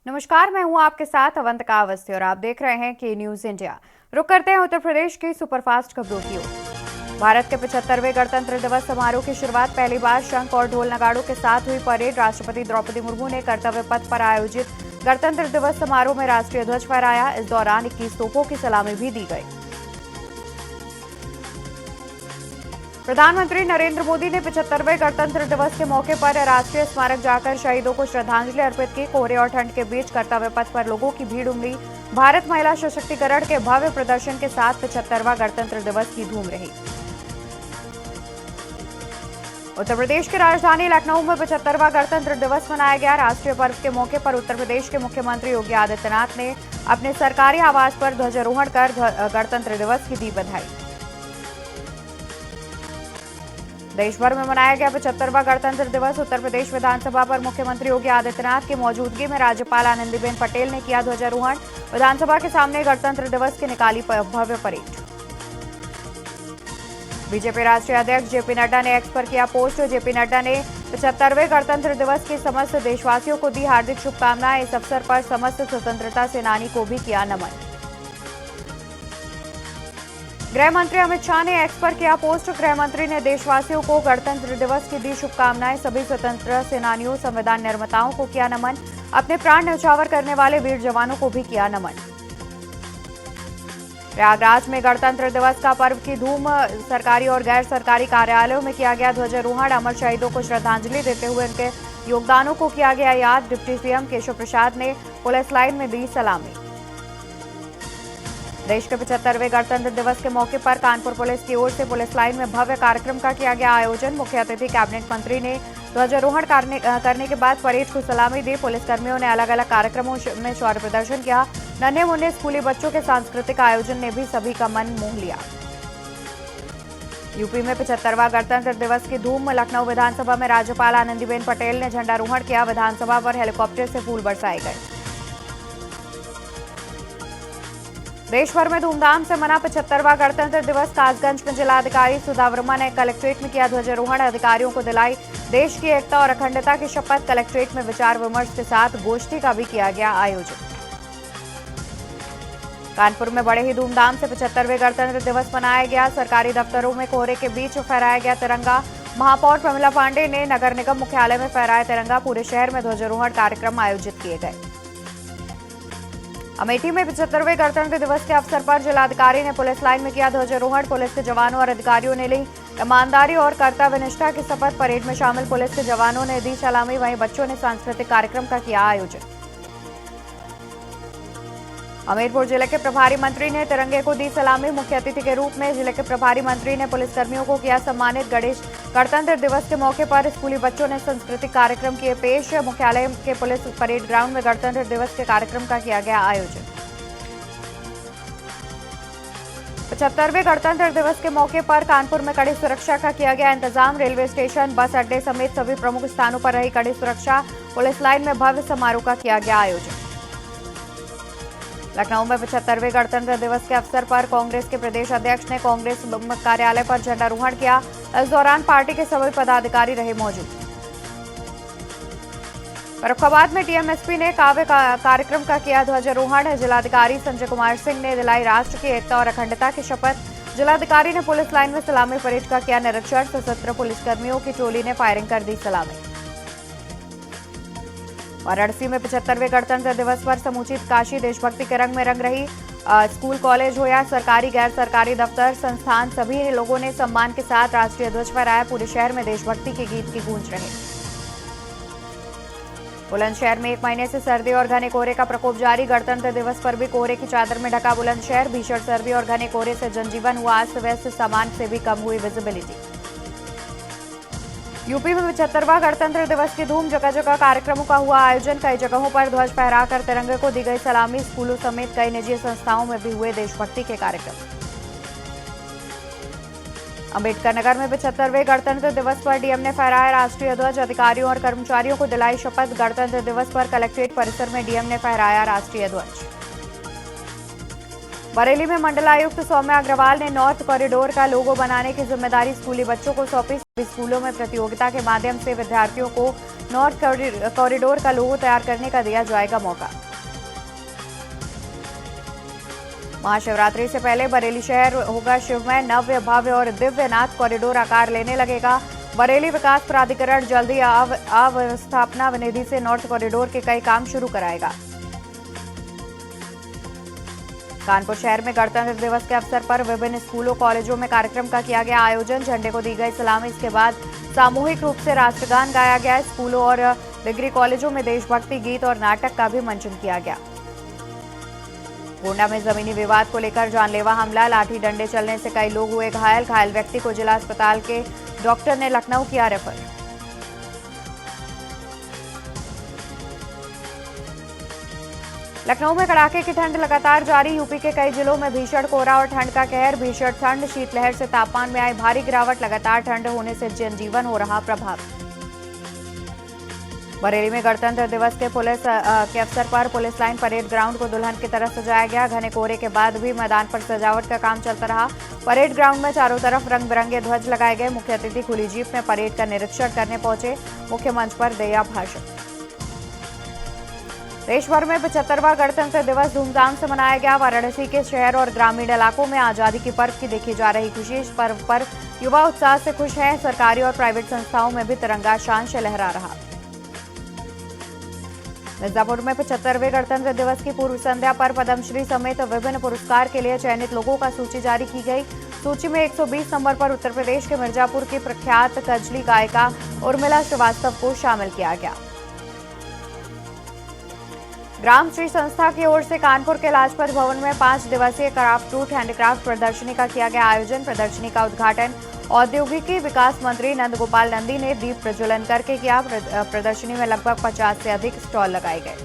नमस्कार, मैं हूं आपके साथ अवंतिका अवस्थी और आप देख रहे हैं के न्यूज इंडिया। रुक करते हैं उत्तर प्रदेश की सुपरफास्ट खबरों की ओर। भारत के 75वें गणतंत्र दिवस समारोह की शुरुआत पहली बार शंख और ढोल नगाड़ों के साथ हुई परेड। राष्ट्रपति द्रौपदी मुर्मू ने कर्तव्य पथ पर आयोजित गणतंत्र दिवस समारोह में राष्ट्रीय ध्वज फहराया। इस दौरान 21 तोपों की सलामी भी दी गई। प्रधानमंत्री नरेंद्र मोदी ने 75वें गणतंत्र दिवस के मौके पर राष्ट्रीय स्मारक जाकर शहीदों को श्रद्धांजलि अर्पित की। कोहरे और ठंड के बीच कर्तव्य पथ पर लोगों की भीड़ उमड़ी। भारत महिला सशक्तिकरण के भव्य प्रदर्शन के साथ 75वां गणतंत्र दिवस की धूम रही। उत्तर प्रदेश की राजधानी लखनऊ में 75वां गणतंत्र दिवस मनाया गया। राष्ट्रीय पर्व के मौके पर उत्तर प्रदेश के मुख्यमंत्री योगी आदित्यनाथ ने अपने सरकारी आवास पर ध्वजारोहण कर गणतंत्र दिवस की दी बधाई। देश भर में मनाया गया 75वां गणतंत्र दिवस। उत्तर प्रदेश विधानसभा पर मुख्यमंत्री योगी आदित्यनाथ की मौजूदगी में राज्यपाल आनंदीबेन पटेल ने किया ध्वजारोहण। विधानसभा के सामने गणतंत्र दिवस की निकाली भव्य परेड। बीजेपी राष्ट्रीय अध्यक्ष जेपी नड्डा ने एक्स पर किया पोस्ट। जेपी नड्डा ने 75वें गणतंत्र दिवस की समस्त देशवासियों को दी हार्दिक शुभकामनाएं। इस अवसर पर समस्त स्वतंत्रता सेनानी को भी किया नमन। गृह मंत्री अमित शाह ने एक्स पर किया पोस्ट। गृह मंत्री ने देशवासियों को गणतंत्र दिवस की दी शुभकामनाएं। सभी स्वतंत्रता सेनानियों, संविधान निर्माताओं को किया नमन। अपने प्राण न्यौछावर करने वाले वीर जवानों को भी किया नमन। प्रयागराज में गणतंत्र दिवस का पर्व की धूम। सरकारी और गैर सरकारी कार्यालयों में किया गया ध्वजारोहण। अमर शहीदों को श्रद्धांजलि देते हुए उनके योगदानों को किया गया याद। डिप्टी सीएम केशव प्रसाद ने पुलिस लाइन में दी सलामी। देश के 75वें गणतंत्र दिवस के मौके पर कानपुर पुलिस की ओर से पुलिस लाइन में भव्य कार्यक्रम का किया गया आयोजन। मुख्य अतिथि कैबिनेट मंत्री ने ध्वजारोहण करने के बाद परेड को सलामी दी। पुलिसकर्मियों ने अलग अलग कार्यक्रमों में शौर्य प्रदर्शन किया। नन्हे मुन्ने स्कूली बच्चों के सांस्कृतिक आयोजन ने भी सभी का मन मोह लिया। यूपी में 75वां गणतंत्र दिवस की धूम। लखनऊ विधानसभा में राज्यपाल आनंदीबेन पटेल ने झंडारोहण किया। विधानसभा पर हेलीकॉप्टर से फूल बरसाए गए। देश भर में धूमधाम से मना 75वां गणतंत्र दिवस। कासगंज में जिलाधिकारी सुधा वर्मा ने कलेक्ट्रेट में किया ध्वजारोहण। अधिकारियों को दिलाई देश की एकता और अखंडता की शपथ। कलेक्ट्रेट में विचार विमर्श के साथ गोष्ठी का भी किया गया आयोजन। कानपुर में बड़े ही धूमधाम से 75वें गणतंत्र दिवस मनाया गया। सरकारी दफ्तरों में कोहरे के बीच फहराया गया तिरंगा। महापौर प्रमिला पांडे ने नगर निगम मुख्यालय में फहराया तिरंगा। पूरे शहर में ध्वजारोहण कार्यक्रम आयोजित किए गए। अमेठी में 75वें गणतंत्र दिवस के अवसर पर जिलाधिकारी ने पुलिस लाइन में किया ध्वजारोहण। पुलिस के जवानों और अधिकारियों ने ली ईमानदारी और कर्तव्य निष्ठा की शपथ। परेड में शामिल पुलिस के जवानों ने दी सलामी। वहीं बच्चों ने सांस्कृतिक कार्यक्रम का किया आयोजन। हमीरपुर जिले के प्रभारी मंत्री ने तिरंगे को दी सलामी। मुख्य अतिथि के रूप में जिले के प्रभारी मंत्री ने पुलिसकर्मियों को किया सम्मानित। गणतंत्र दिवस के मौके पर स्कूली बच्चों ने सांस्कृतिक कार्यक्रम किए पेश। मुख्यालय के पुलिस परेड ग्राउंड में गणतंत्र दिवस के कार्यक्रम का किया गया आयोजन। 75वें गणतंत्र दिवस के मौके पर कानपुर में कड़ी सुरक्षा का किया गया इंतजाम। रेलवे स्टेशन, बस अड्डे समेत सभी प्रमुख स्थानों पर रही कड़ी सुरक्षा। पुलिस लाइन में भव्य समारोह का किया गया आयोजन। लखनऊ में 75वें गणतंत्र दिवस के अवसर पर कांग्रेस के प्रदेश अध्यक्ष ने कांग्रेस कार्यालय पर झंडारोहण किया। इस दौरान पार्टी के सभी पदाधिकारी रहे मौजूद। फर्रुखाबाद में टीएमएसपी ने काव्य कार्यक्रम का किया ध्वजारोहण। जिलाधिकारी संजय कुमार सिंह ने दिलाई राष्ट्र की एकता और अखंडता की शपथ। जिलाधिकारी ने पुलिस लाइन में सलामी परेड का किया निरीक्षण। सशस्त्र पुलिसकर्मियों की टोली ने फायरिंग कर दी सलामी। वाराणसी में 75वें गणतंत्र दिवस पर समूची काशी देशभक्ति के रंग में रंग रही। स्कूल, कॉलेज हो या सरकारी गैर सरकारी दफ्तर, संस्थान, सभी लोगों ने सम्मान के साथ राष्ट्रीय ध्वज फहराया। पूरे शहर में देशभक्ति के गीत की गूंज रहे। बुलंदशहर में 1 महीने से सर्दी और घने कोहरे का प्रकोप जारी। गणतंत्र दिवस पर भी कोहरे की चादर में ढका बुलंदशहर। भीषण सर्दी और घने कोहरे से जनजीवन हुआ अस्त व्यस्त। सामान्य से भी कम हुई विजिबिलिटी। यूपी में 75वां गणतंत्र दिवस की धूम। जगह जगह कार्यक्रमों का हुआ आयोजन। कई जगहों पर ध्वज फहराकर तिरंगे को दी गई सलामी। स्कूलों समेत कई निजी संस्थाओं में भी हुए देशभक्ति के कार्यक्रम। अंबेडकर नगर में 75वें गणतंत्र दिवस पर डीएम ने फहराया राष्ट्रीय ध्वज। अधिकारियों और कर्मचारियों को दिलाई शपथ। गणतंत्र दिवस पर कलेक्ट्रेट परिसर में डीएम ने फहराया राष्ट्रीय ध्वज। बरेली में मंडलायुक्त सौम्या अग्रवाल ने नॉर्थ कॉरिडोर का लोगो बनाने की जिम्मेदारी स्कूली बच्चों को सौंपी। सभी स्कूलों में प्रतियोगिता के माध्यम से विद्यार्थियों को नॉर्थ कॉरिडोर का लोगो तैयार करने का दिया जाएगा मौका। महाशिवरात्रि से पहले बरेली शहर होगा शिवमय, नव्य, भव्य और दिव्य नाथ कॉरिडोर आकार लेने लगेगा। बरेली विकास प्राधिकरण जल्दी अवस्थापना निधि से नॉर्थ कॉरिडोर के कई काम शुरू कराएगा। कानपुर शहर में गणतंत्र दिवस के अवसर पर विभिन्न स्कूलों कॉलेजों में कार्यक्रम का किया गया आयोजन। झंडे को दी गई सलामी। इसके बाद सामूहिक रूप से राष्ट्रगान गाया गया। स्कूलों और डिग्री कॉलेजों में देशभक्ति गीत और नाटक का भी मंचन किया गया। गोंडा में जमीनी विवाद को लेकर जानलेवा हमला, लाठी डंडे चलने से कई लोग हुए घायल। घायल व्यक्ति को जिला अस्पताल के डॉक्टर ने लखनऊ किया रेफर। लखनऊ में कड़ाके की ठंड लगातार जारी। यूपी के कई जिलों में भीषण कोहरा और ठंड का कहर। भीषण ठंड, शीतलहर से तापमान में आई भारी गिरावट। लगातार ठंड होने से जनजीवन हो रहा प्रभावित। बरेली में गणतंत्र दिवस के अवसर पर पुलिस लाइन परेड ग्राउंड को दुल्हन की तरह सजाया गया। घने कोहरे के बाद भी मैदान पर सजावट का काम चलता रहा। परेड ग्राउंड में चारों तरफ रंग बिरंगे ध्वज लगाए गए। मुख्य अतिथि खुली जीप में परेड का निरीक्षण करने पहुंचे। मुख्य मंच पर दिया भाषण। देश भर में 75वां गणतंत्र दिवस धूमधाम से मनाया गया। वाराणसी के शहर और ग्रामीण इलाकों में आजादी के पर्व की देखी जा रही खुशी। इस पर्व पर युवा उत्साह से खुश हैं। सरकारी और प्राइवेट संस्थाओं में भी तिरंगा शान से लहरा रहा। मिर्जापुर में 75वें गणतंत्र दिवस की पूर्व संध्या पर पद्मश्री समेत विभिन्न पुरस्कार के लिए चयनित लोगों का सूची जारी की गई। सूची में 120 नंबर पर उत्तर प्रदेश के मिर्जापुर की प्रख्यात कजली गायिका उर्मिला श्रीवास्तव को शामिल किया गया। ग्राम श्री संस्था की ओर से कानपुर के लाजपत भवन में 5 दिवसीय क्राफ्ट रूट हैंडीक्राफ्ट प्रदर्शनी का किया गया आयोजन। प्रदर्शनी का उद्घाटन औद्योगिकी विकास मंत्री नंद गोपाल नंदी ने दीप प्रज्वलन करके किया। प्रदर्शनी में लगभग 50 से अधिक स्टॉल लगाए गए।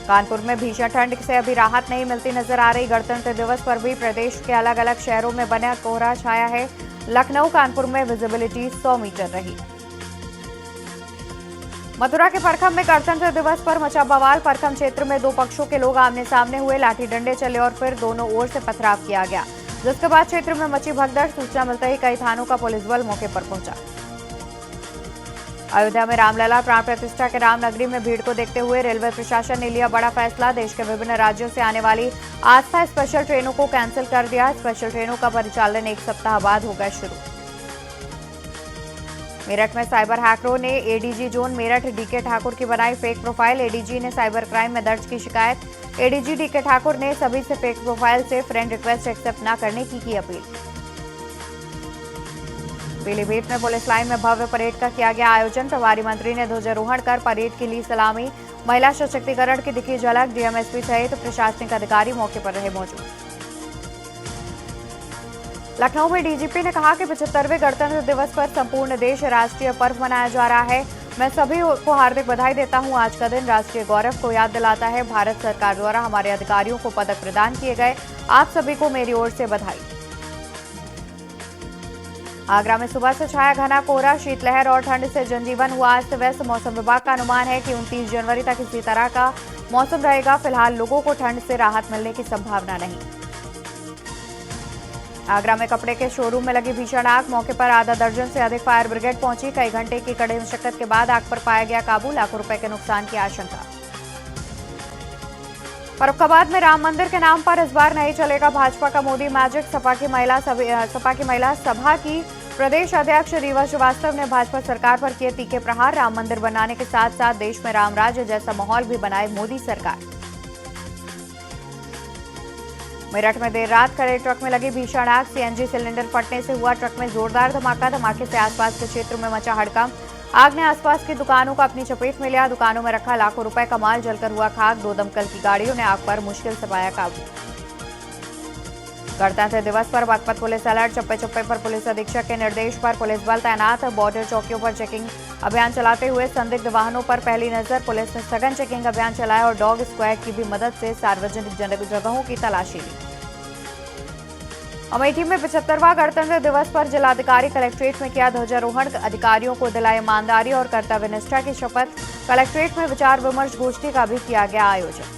कानपुर में भीषण ठंड से अभी राहत नहीं मिलती नजर आ रही। गणतंत्र दिवस पर भी प्रदेश के अलग अलग शहरों में बना कोहरा छाया है। लखनऊ, कानपुर में विजिबिलिटी 100 मीटर रही। मथुरा के परखम में गणतंत्र दिवस पर मचा बवाल। परखम क्षेत्र में दो पक्षों के लोग आमने सामने हुए। लाठी डंडे चले और फिर दोनों ओर से पथराव किया गया, जिसके बाद क्षेत्र में मची भगदड़। सूचना मिलते ही कई थानों का पुलिस बल मौके पर पहुंचा। अयोध्या में रामलला प्राण प्रतिष्ठा के रामनगरी में भीड़ को देखते हुए रेलवे प्रशासन ने लिया बड़ा फैसला। देश के विभिन्न राज्यों से आने वाली आस्था स्पेशल ट्रेनों को कैंसिल कर दिया। स्पेशल ट्रेनों का परिचालन 1 सप्ताह बाद होगा शुरू। मेरठ में साइबर हैकरों ने एडीजी जोन मेरठ डीके ठाकुर की बनाई फेक प्रोफाइल। एडीजी ने साइबर क्राइम में दर्ज की शिकायत। एडीजी डीके ठाकुर ने सभी से फेक प्रोफाइल से फ्रेंड रिक्वेस्ट एक्सेप्ट न करने की अपील। पीलीभीत में पुलिस लाइन में भव्य परेड का किया गया आयोजन। प्रभारी मंत्री ने ध्वजारोहण कर परेड की ली सलामी। महिला सशक्तिकरण की दिखी झलक। डीएमएसपी सहित प्रशासनिक अधिकारी मौके पर रहे मौजूद। लखनऊ में डीजीपी ने कहा कि 75वें गणतंत्र दिवस पर संपूर्ण देश राष्ट्रीय पर्व मनाया जा रहा है। मैं सभी को हार्दिक बधाई देता हूं। आज का दिन राष्ट्रीय गौरव को याद दिलाता है। भारत सरकार द्वारा हमारे अधिकारियों को पदक प्रदान किए गए। आप सभी को मेरी ओर से बधाई। आगरा में सुबह से छाया घना कोहरा। शीतलहर और ठंड से जनजीवन हुआ अस्त व्यस्त। मौसम विभाग का अनुमान है कि 29 जनवरी तक इसी तरह का मौसम रहेगा। फिलहाल लोगों को ठंड से राहत मिलने की संभावना नहीं। आगरा में कपड़े के शोरूम में लगी भीषण आग। मौके पर आधा दर्जन से अधिक फायर ब्रिगेड पहुंची। कई घंटे की कड़ी मशक्कत के बाद आग पर पाया गया काबू। लाखों रुपए के नुकसान की आशंका। फर्रुखाबाद में राम मंदिर के नाम पर इस बार नहीं चलेगा भाजपा का मोदी मैजिक। सपा की महिला सभा की प्रदेश अध्यक्ष रीवा श्रीवास्तव ने भाजपा सरकार पर किए तीखे प्रहार। राम मंदिर बनाने के साथ साथ देश में राम राज्य जैसा माहौल भी बनाए मोदी सरकार। मेरठ में देर रात खड़े ट्रक में लगी भीषण आग। सीएनजी सिलेंडर फटने से हुआ ट्रक में जोरदार धमाका। धमाके से आसपास के क्षेत्र में मचा हड़कंप। आग ने आसपास की दुकानों को अपनी चपेट में लिया। दुकानों में रखा लाखों रुपए का माल जलकर हुआ खाक। 2 दमकल की गाड़ियों ने आग पर मुश्किल से पाया काबू। गणतंत्र दिवस पर बागपत पुलिस अलर्ट। चप्पे चप्पे पर पुलिस अधीक्षक के निर्देश पर पुलिस बल तैनात। बॉर्डर चौकियों पर चेकिंग अभियान चलाते हुए संदिग्ध वाहनों पर पहली नजर। पुलिस ने सघन चेकिंग अभियान चलाया और डॉग स्क्वाड की भी मदद से सार्वजनिक जगहों की तलाशी ली। अमेठी में 75वां गणतंत्र दिवस पर जिलाधिकारी कलेक्ट्रेट में किया ध्वजारोहण। अधिकारियों को दिलाई ईमानदारी और कर्तव्य निष्ठा की शपथ। कलेक्ट्रेट में विचार विमर्श गोष्ठी का भी किया गया आयोजन।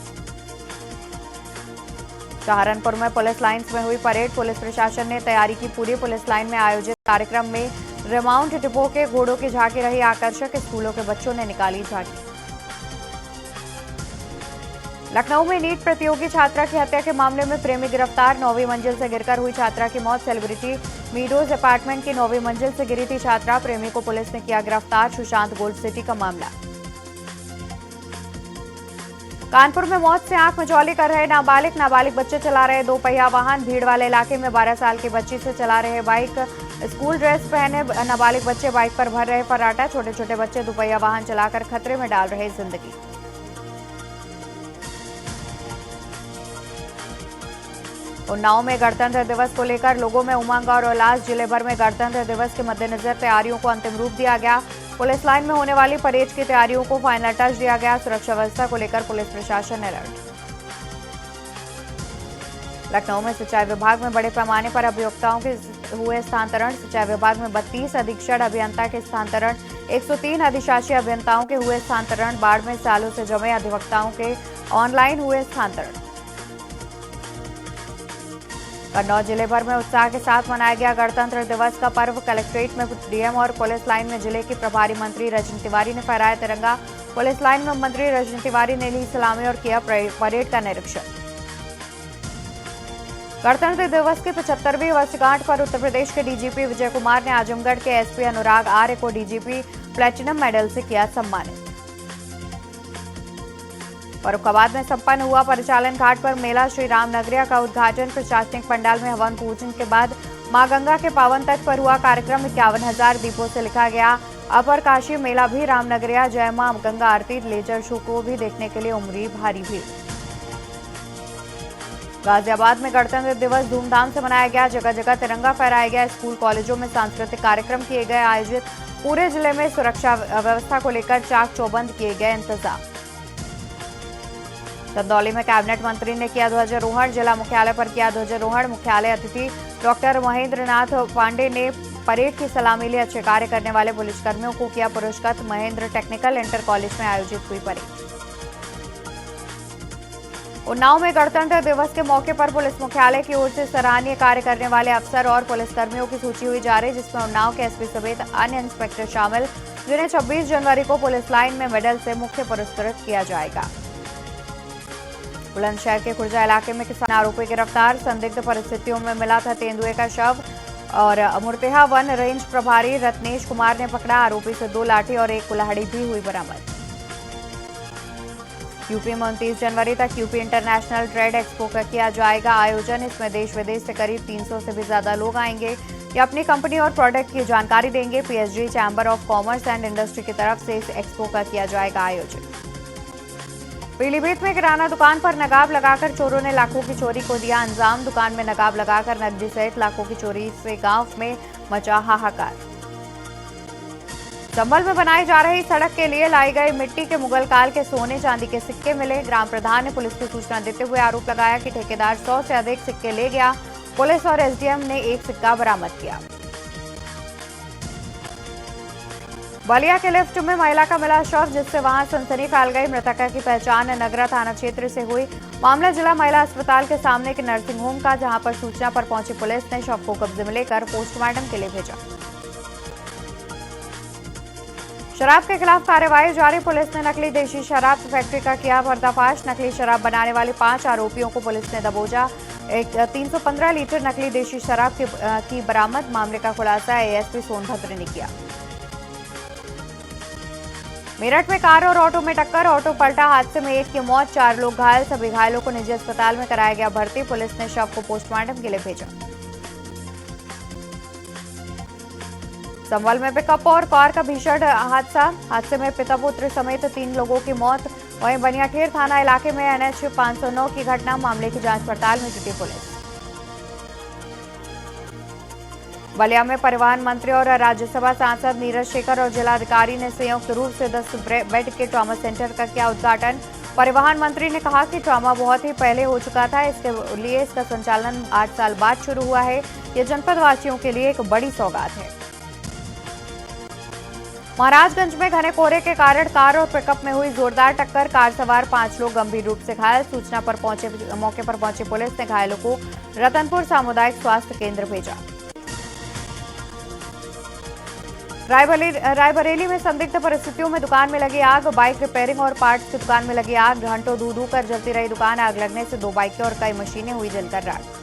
सहारनपुर में पुलिस लाइन्स में हुई परेड। पुलिस प्रशासन ने तैयारी की पूरी। पुलिस लाइन में आयोजित कार्यक्रम में रिमाउंट डिपो के घोड़ों की झांकी रही आकर्षक। स्कूलों के बच्चों ने निकाली झांकी। लखनऊ में नीट प्रतियोगी छात्रा की हत्या के मामले में प्रेमी गिरफ्तार। 9वीं मंजिल से गिरकर हुई छात्रा की मौत। सेलिब्रिटी मीडोज अपार्टमेंट की 9वीं मंजिल से गिरी थी छात्रा। प्रेमी को पुलिस ने किया गिरफ्तार। सुशांत गोल्ड सिटी का मामला। कानपुर में मौत से आंख मिचौली कर रहे नाबालिग बच्चे चला रहे दो पहिया वाहन। भीड़ वाले इलाके में 12 साल की बच्ची से चला रहे बाइक। स्कूल ड्रेस पहने नाबालिग बच्चे बाइक पर भर रहे पराठा। छोटे छोटे बच्चे दोपहिया वाहन चलाकर खतरे में डाल रहे जिंदगी। उन्नाव में गणतंत्र दिवस को लेकर लोगों में उमंग और उल्लास। जिले भर में गणतंत्र दिवस के मद्देनजर तैयारियों को अंतिम रूप दिया गया। पुलिस लाइन में होने वाली परेड की तैयारियों को फाइनल टच दिया गया। सुरक्षा व्यवस्था को लेकर पुलिस प्रशासन अलर्ट। लखनऊ में सिंचाई विभाग में बड़े पैमाने पर अभियोक्ताओं के हुए स्थानांतरण। सिंचाई विभाग में 32 अधीक्षण अभियंता के स्थानांतरण। 103 अधिशासी अभियंताओं के हुए स्थानांतरण। बाढ़ में सालों से जमे अधिवक्ताओं के ऑनलाइन हुए स्थानांतरण। कन्नौज जिले भर में उत्साह के साथ मनाया गया गणतंत्र दिवस का पर्व। कलेक्ट्रेट में डीएम और पुलिस लाइन में जिले की प्रभारी मंत्री रजनी तिवारी ने फहराया तिरंगा। पुलिस लाइन में मंत्री रजनी तिवारी ने ली सलामी और किया परेड का निरीक्षण। गणतंत्र दिवस की 75वीं वर्षगांठ पर उत्तर प्रदेश के डीजीपी विजय कुमार ने आजमगढ़ के एसपी अनुराग आर्य को डीजीपी प्लेटिनम मेडल से किया सम्मानित। फर्रुखाबाद में संपन्न हुआ परिचालन घाट पर मेला। श्री राम नगरिया का उद्घाटन। प्रशासनिक पंडाल में हवन पूजन के बाद मां गंगा के पावन तट पर हुआ कार्यक्रम। 51,000 दीपों से लिखा गया अपर काशी मेला भी रामनगरिया। जय मां गंगा आरती लेजर शो को भी देखने के लिए उमड़ी भारी भीड़। गाजियाबाद में गणतंत्र दिवस धूमधाम से मनाया गया। जगह जगह तिरंगा फहराया गया। स्कूल कॉलेजों में सांस्कृतिक कार्यक्रम किए गए आयोजित। पूरे जिले में सुरक्षा व्यवस्था को लेकर चाक चौबंद किए गए इंतजाम। चंदौली में कैबिनेट मंत्री ने किया ध्वजारोहण। जिला मुख्यालय पर किया ध्वजारोहण। मुख्यालय अतिथि डॉक्टर महेंद्र नाथ पांडे ने परेड की सलामी ली। अच्छे कार्य करने वाले पुलिसकर्मियों को किया पुरस्कृत। महेंद्र टेक्निकल इंटर कॉलेज में आयोजित हुई परेड। उन्नाव में गणतंत्र दिवस के मौके पर पुलिस मुख्यालय की ओर से सराहनीय कार्य करने वाले अफसर और पुलिसकर्मियों की सूची हुई जारी, जिसमें उन्नाव के एसपी समेत अन्य इंस्पेक्टर शामिल, जिन्हें 26 जनवरी को पुलिस लाइन में मेडल से मुख्य पुरस्कृत किया जाएगा। बुलंदशहर के खुर्जा इलाके में किसान आरोपी गिरफ्तार। संदिग्ध परिस्थितियों में मिला था तेंदुए का शव और मुर्तेहा वन रेंज प्रभारी रत्नेश कुमार ने पकड़ा। आरोपी से 2 लाठी और 1 कुल्हाड़ी भी हुई बरामद। यूपी में 29 जनवरी तक यूपी इंटरनेशनल ट्रेड एक्सपो का किया जाएगा आयोजन। इसमें देश विदेश से करीब 300 से भी ज्यादा लोग आएंगे। ये अपनी कंपनी और प्रोडक्ट की जानकारी देंगे। PhD chamber of commerce and industry की तरफ से इस एक्सपो का किया जाएगा आयोजन। पीलीभीत में किराना दुकान पर नकाब लगाकर चोरों ने लाखों की चोरी को दिया अंजाम। दुकान में नकाब लगाकर नकदी सहित लाखों की चोरी से गांव में मचा हाहाकार। संभल में बनाई जा रही सड़क के लिए लाई गई मिट्टी के मुगल काल के सोने चांदी के सिक्के मिले। ग्राम प्रधान ने पुलिस को सूचना देते हुए आरोप लगाया कि ठेकेदार 100 से अधिक सिक्के ले गया। पुलिस और एसडीएम ने 1 सिक्का बरामद किया। बलिया के लिफ्ट में महिला का मिला शव, जिससे वहां सनसनी फैल गई। मृतका की पहचान नगरा थाना क्षेत्र से हुई। मामला जिला महिला अस्पताल के सामने के नर्सिंग होम का, जहां पर सूचना पर पहुंची पुलिस ने शव को कब्जे में लेकर पोस्टमार्टम के लिए भेजा। शराब के खिलाफ कार्रवाई जारी। पुलिस ने नकली देशी शराब फैक्ट्री का किया पर्दाफाश। नकली शराब बनाने वाले 5 आरोपियों को पुलिस ने दबोचा। 315 लीटर नकली देशी शराब की बरामद। मामले का खुलासा एएसपी सोनभद्र ने किया। मेरठ में कार और ऑटो में टक्कर, ऑटो पलटा, हादसे में 1 की मौत, 4 लोग घायल। सभी घायलों को निजी अस्पताल में कराया गया भर्ती। पुलिस ने शव को पोस्टमार्टम के लिए भेजा। संभल में पिकअप और कार का भीषण हादसे में पिता पुत्र समेत 3 लोगों की मौत। वहीं बनियाखेर थाना इलाके में एनएच 509 की घटना। मामले की जांच पड़ताल में जुटी पुलिस। बलिया में परिवहन मंत्री और राज्यसभा सांसद नीरज शेखर और जिलाधिकारी ने संयुक्त रूप से 10 बेड के ट्रॉमा सेंटर का किया उद्घाटन। परिवहन मंत्री ने कहा कि ट्रॉमा बहुत ही पहले हो चुका था, इसके लिए इसका संचालन 8 साल बाद शुरू हुआ है। यह जनपद वासियों के लिए एक बड़ी सौगात है। महाराजगंज में घने कोहरे के कारण कार और पिकअप में हुई जोरदार टक्कर। कार सवार 5 लोग गंभीर रूप से घायल। सूचना पर मौके पर पहुंची पुलिस ने घायलों को रतनपुर सामुदायिक स्वास्थ्य केंद्र भेजा। रायबरेली में संदिग्ध परिस्थितियों में दुकान में लगी आग। बाइक रिपेयरिंग और पार्ट्स की दुकान में लगी आग। घंटों धू कर जलती रही दुकान। आग लगने से 2 बाइकें और कई मशीनें हुई जलकर राख।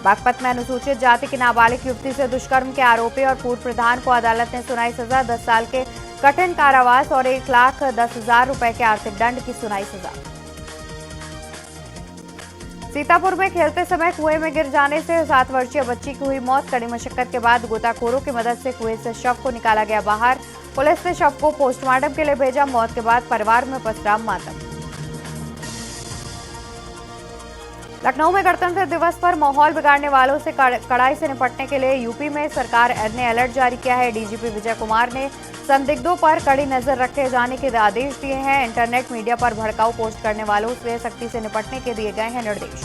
बागपत में अनुसूचित जाति की नाबालिग युवती से दुष्कर्म के आरोपी और पूर्व प्रधान को अदालत ने सुनाई सजा। 10 साल के कठिन कारावास और 1,10,000 रुपए के आर्थिक दंड की सुनाई सजा। सीतापुर में खेलते समय कुएं में गिर जाने से 7 वर्षीय बच्ची की हुई मौत। कड़ी मशक्कत के बाद गोताखोरों की मदद से कुएं से शव को निकाला गया बाहर। पुलिस ने शव को पोस्टमार्टम के लिए भेजा। मौत के बाद परिवार में पसरा मातम। लखनऊ में गणतंत्र दिवस पर माहौल बिगाड़ने वालों से कड़ाई से निपटने के लिए यूपी में सरकार ने अलर्ट जारी किया है। डीजीपी विजय कुमार ने संदिग्धों पर कड़ी नजर रखे जाने के आदेश दिए हैं। इंटरनेट मीडिया पर भड़काऊ पोस्ट करने वालों से सख्ती से निपटने के दिए गए हैं निर्देश।